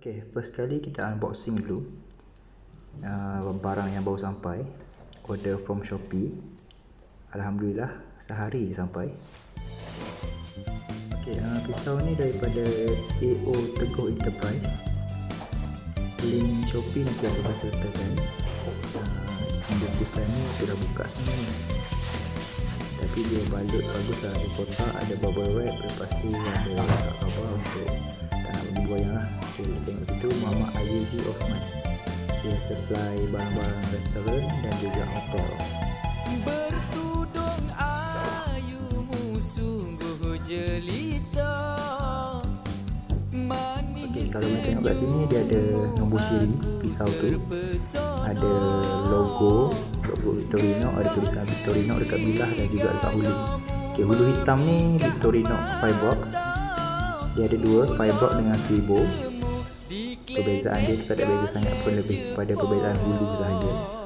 Okay, first kali kita unboxing dulu barang yang baru sampai. Order from Shopee. Alhamdulillah, sehari je sampai. Okay, pisau ni daripada AO Teguh Enterprise. Link Shopee nanti aku sertakan. Bungkusan ni aku dah buka sebenarnya, tapi dia balut bagus lah. Ada kotak, ada bubble wrap, lepas tu ada surat khabar untuk tak nak berbuayang lah. Kita tengok situ, Muhammad Azizi Osman. Dia supply barang-barang restoran dan juga hotel. Bertudung ayumu sungguh jelita. Okay, kalau kita tengok kat sini, dia ada nombor siri pisau tu, ada logo Victorinox, ada tulisan Victorinox dekat bilah dan juga dekat hulu. Okay, hulu hitam ni Victorinox Firebox. Dia ada dua, Firebox dengan Swibo. Perbezaan dia tu tak ada beza sangat pun, lebih pada perbezaan hulu sahaja.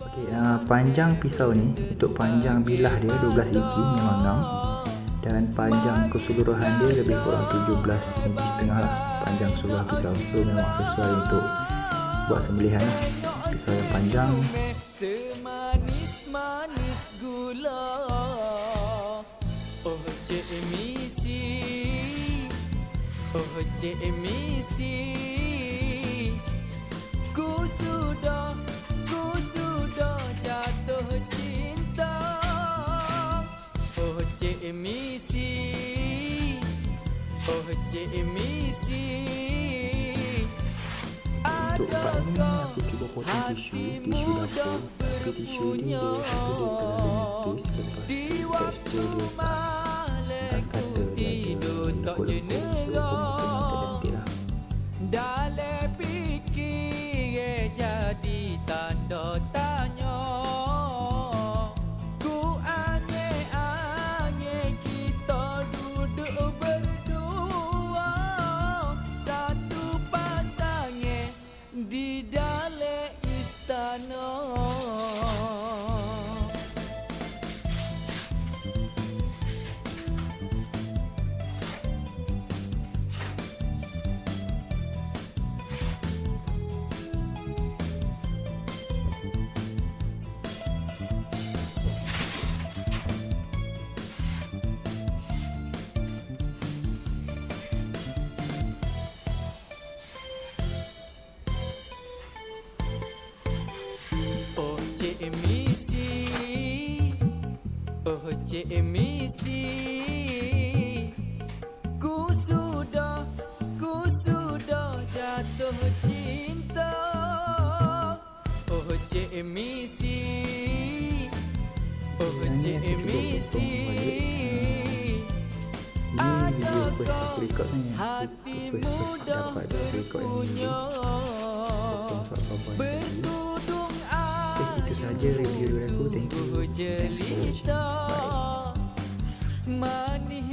Okay, panjang pisau ni, untuk panjang bilah dia 12 inci memang ngam, dan panjang keseluruhan dia lebih kurang 17 inci setengah lah panjang keseluruhan pisau. So memang sesuai untuk buat sembelihan lah. Pisau yang panjang. Semanis-manis gula. Oh cik misi, oh cik misi, ku sudah jatuh cinta. Oh cik misi, oh cik misi. Untuk part ni aku cuba potong tisu dapur, tapi tisu ni dia satu dia terlalu nipis. Lepas tu tekstur dia tak sekata, dia ada lekuk-lekuk tak cantik lah. Dalam fikir jadi tanda tanya. Ku aneh-aneh kita duduk berdua, satu pasangan di dalam istana. Oh cik misi, oh cik misi, ku sudah jatuh cinta. Oh cik misi, oh cik misi. Ini video first aku record ni, first dapat record yang ni, potong surat khabar ni. Okay, itu sahaja review dari aku. Thank you. Thanks for watching. Bye.